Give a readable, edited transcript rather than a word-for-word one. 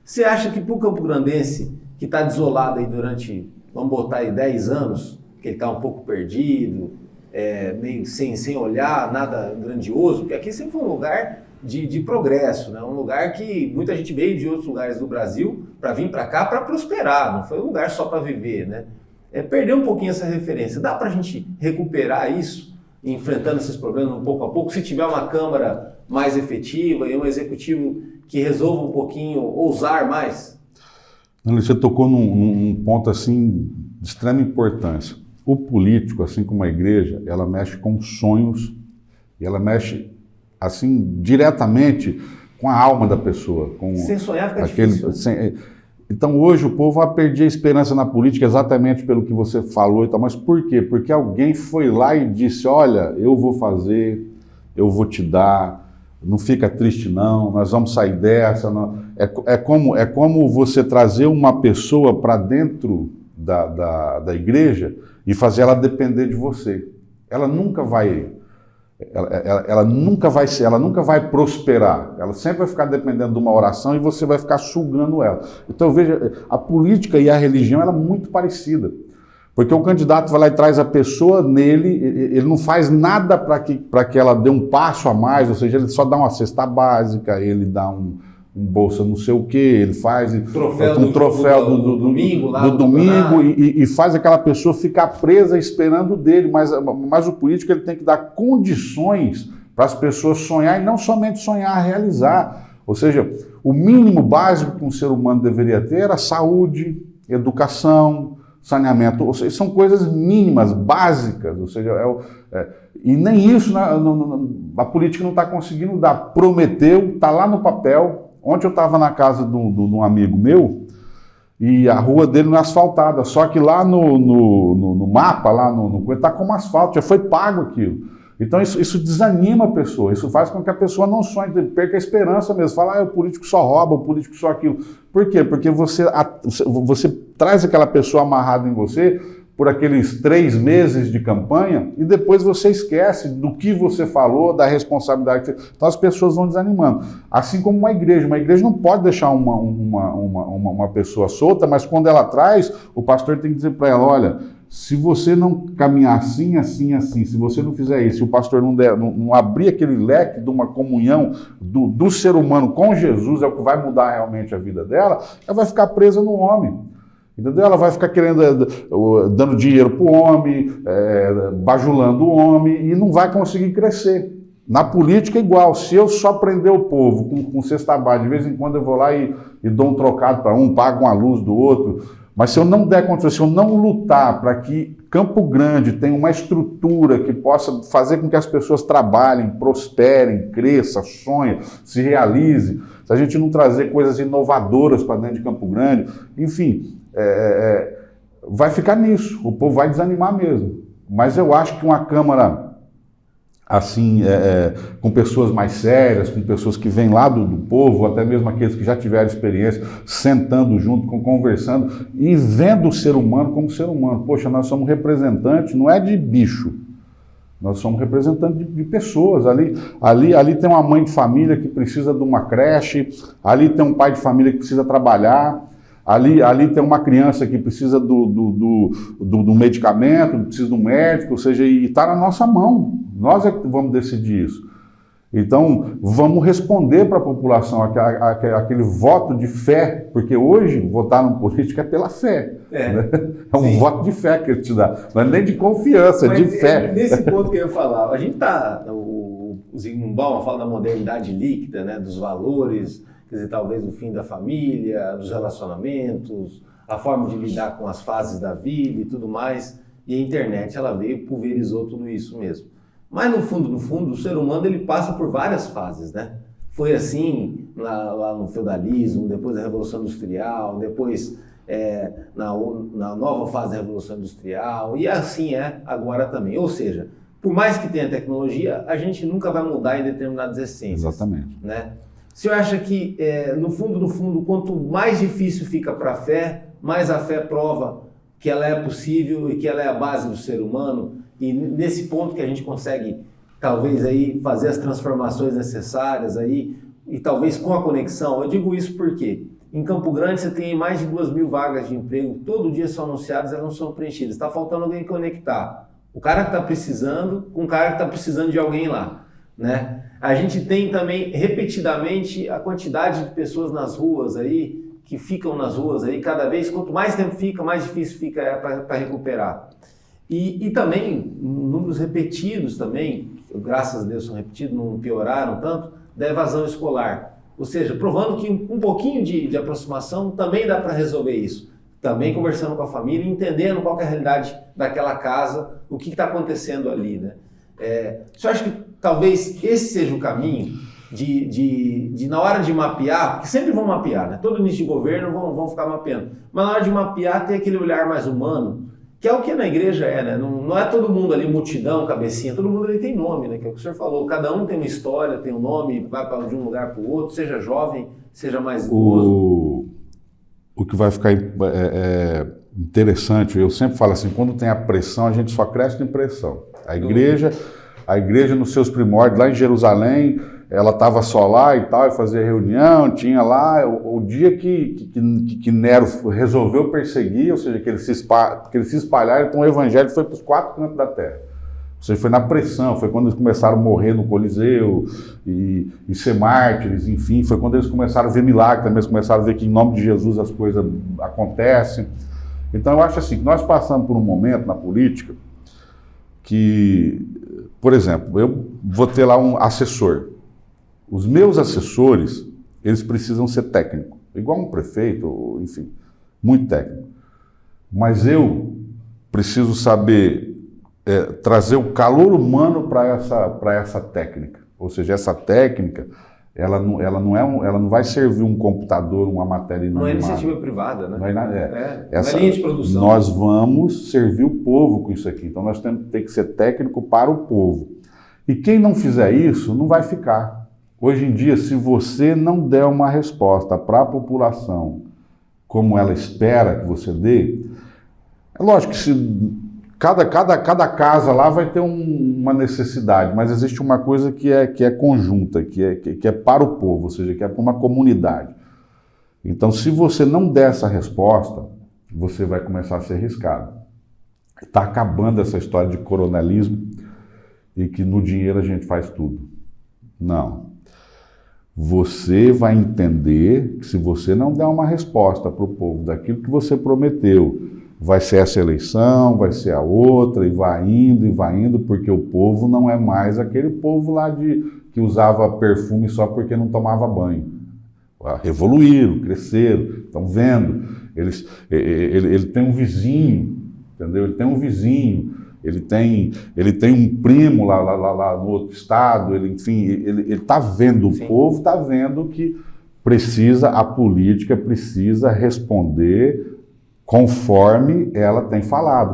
Você acha que para o campograndense, que está desolado aí durante, vamos botar aí 10 anos, que ele está um pouco perdido, meio sem olhar, nada grandioso, porque aqui sempre foi um lugar de progresso, né? Um lugar que muita gente veio de outros lugares do Brasil para vir para cá para prosperar, não foi um lugar só para viver, né? Perder um pouquinho essa referência. Dá para a gente recuperar isso, enfrentando esses problemas um pouco a pouco, se tiver uma Câmara mais efetiva e um Executivo que resolva um pouquinho, ousar mais? Você tocou num ponto assim de extrema importância. O político, assim como a igreja, ela mexe com sonhos e ela mexe assim diretamente com a alma da pessoa. Sem sonhar fica difícil. Então hoje o povo vai perder a esperança na política exatamente pelo que você falou e tal. Mas por quê? Porque alguém foi lá e disse, olha, eu vou fazer, eu vou te dar, não fica triste não, nós vamos sair dessa. Não. É como você trazer uma pessoa para dentro da igreja e fazer ela depender de você. Ela nunca vai prosperar. Ela sempre vai ficar dependendo de uma oração e você vai ficar sugando ela. Então veja, a política e a religião ela é muito parecida. Porque o candidato vai lá e traz a pessoa nele, ele não faz nada para que ela dê um passo a mais, ou seja, ele só dá uma cesta básica, ele dá um bolsa não sei o que, ele faz um troféu do domingo e faz aquela pessoa ficar presa esperando dele, mas o político ele tem que dar condições para as pessoas sonhar e não somente sonhar, realizar. Ou seja, o mínimo básico que um ser humano deveria ter era saúde, educação, saneamento, ou seja, são coisas mínimas, básicas, ou seja, e nem isso a política não está conseguindo dar. Prometeu, está lá no papel. Ontem eu estava na casa de um amigo meu e a rua dele não é asfaltada, só que lá no mapa, lá está como asfalto, já foi pago aquilo. Então isso desanima a pessoa, isso faz com que a pessoa não sonhe, perca a esperança mesmo, fala, o político só rouba, o político só aquilo. Por quê? Porque você traz aquela pessoa amarrada em você por aqueles 3 meses de campanha e depois você esquece do que você falou, da responsabilidade. Então as pessoas vão desanimando. Assim como uma igreja não pode deixar uma pessoa solta, mas quando ela traz, o pastor tem que dizer para ela, olha, se você não caminhar assim, assim, assim, se você não fizer isso, se o pastor não abrir aquele leque de uma comunhão do ser humano com Jesus, é o que vai mudar realmente a vida dela, ela vai ficar presa no homem. Entendeu? Ela vai ficar dando dinheiro para o homem, bajulando o homem e não vai conseguir crescer. Na política é igual, se eu só prender o povo com cesta básica, de vez em quando eu vou lá e dou um trocado para um, pago uma luz do outro, mas se eu não der conta, se eu não lutar para que Campo Grande tenha uma estrutura que possa fazer com que as pessoas trabalhem, prosperem, cresçam, sonhem, se realizem, se a gente não trazer coisas inovadoras para dentro de Campo Grande, enfim, vai ficar nisso, o povo vai desanimar mesmo. Mas eu acho que uma Câmara assim, com pessoas mais sérias, com pessoas que vêm lá do povo, até mesmo aqueles que já tiveram experiência, sentando junto, conversando e vendo o ser humano como ser humano. Poxa, nós somos representantes, não é de bicho, nós somos representantes de pessoas. Ali tem uma mãe de família que precisa de uma creche, ali tem um pai de família que precisa trabalhar, ali tem uma criança que precisa do medicamento, precisa do médico, ou seja, e está na nossa mão. Nós é que vamos decidir isso. Então, vamos responder para a população aquele voto de fé, porque hoje votar no político é pela fé. Né? É um voto de fé que ele te dá, não é nem de confiança, é de fé. Nesse ponto que eu ia falar, a gente está, o Zygmunt Bauman fala da modernidade líquida, né, dos valores, quer dizer, talvez o fim da família, dos relacionamentos, a forma de lidar com as fases da vida e tudo mais, e a internet ela veio e pulverizou tudo isso mesmo. Mas no fundo, o ser humano ele passa por várias fases, né? Foi assim lá no feudalismo, depois da Revolução Industrial, depois na nova fase da Revolução Industrial, e assim é agora também. Ou seja, por mais que tenha tecnologia, a gente nunca vai mudar em determinadas essências. Exatamente. Né? O senhor acha que, no fundo, quanto mais difícil fica para a fé, mais a fé prova que ela é possível e que ela é a base do ser humano? E nesse ponto que a gente consegue, talvez, aí, fazer as transformações necessárias aí, e talvez com a conexão, eu digo isso porque Em Campo Grande você tem mais de 2.000 vagas de emprego, todo dia são anunciadas, elas não são preenchidas. Está faltando alguém conectar o cara que está precisando com o cara que está precisando de alguém lá, né? A gente tem também repetidamente a quantidade de pessoas nas ruas aí, que ficam nas ruas aí, cada vez, quanto mais tempo fica, mais difícil fica para recuperar. E também, números repetidos também, graças a Deus são repetidos, não pioraram tanto, da evasão escolar. Ou seja, provando que um pouquinho de aproximação também dá para resolver isso. Também conversando com a família, entendendo qual que é a realidade daquela casa, o que está acontecendo ali, né? Você acha que talvez esse seja o caminho de na hora de mapear, porque sempre vão mapear, né? Todo início de governo vão ficar mapeando, mas na hora de mapear tem aquele olhar mais humano, que é o que na igreja né? Não é todo mundo ali multidão, cabecinha, todo mundo ali tem nome, né? Que é o que o senhor falou, cada um tem uma história, tem um nome, vai de um lugar para o outro, seja jovem, seja mais idoso. O que vai ficar interessante, eu sempre falo assim, quando tem a pressão, a gente só cresce em pressão. A igreja nos seus primórdios, lá em Jerusalém, ela estava só lá e tal, e fazia reunião, tinha lá, o dia que Nero resolveu perseguir, ou seja, que eles se espalharam, então o evangelho foi para os 4 cantos da terra. Ou seja, foi na pressão, foi quando eles começaram a morrer no Coliseu e ser mártires, enfim, foi quando eles começaram a ver milagres, também eles começaram a ver que em nome de Jesus as coisas acontecem. Então eu acho assim, que nós passamos por um momento na política que, por exemplo, eu vou ter lá um assessor. Os meus assessores, eles precisam ser técnicos, igual um prefeito, enfim, muito técnico. Mas eu preciso saber trazer o calor humano para essa técnica. Ou seja, essa técnica, ela não vai servir um computador, uma matéria inanimada. Não é iniciativa privada, né? Não é linha de produção. Nós vamos servir o povo com isso aqui. Então nós temos que ter que ser técnico para o povo. E quem não fizer isso, não vai ficar. Hoje em dia, se você não der uma resposta para a população como ela espera que você dê, é lógico que cada casa lá vai ter uma necessidade, mas existe uma coisa que é conjunta, que é para o povo, ou seja, que é para uma comunidade. Então, se você não der essa resposta, você vai começar a ser riscado. Está acabando essa história de coronelismo e que no dinheiro a gente faz tudo. Não. Você vai entender que se você não der uma resposta para o povo daquilo que você prometeu, vai ser essa eleição, vai ser a outra, e vai indo, porque o povo não é mais aquele povo lá que usava perfume só porque não tomava banho. Evoluíram, cresceram, estão vendo. Ele tem um vizinho, entendeu? Ele tem um vizinho. Ele tem um primo lá no outro estado, ele está vendo, o povo está vendo que a política precisa responder conforme ela tem falado.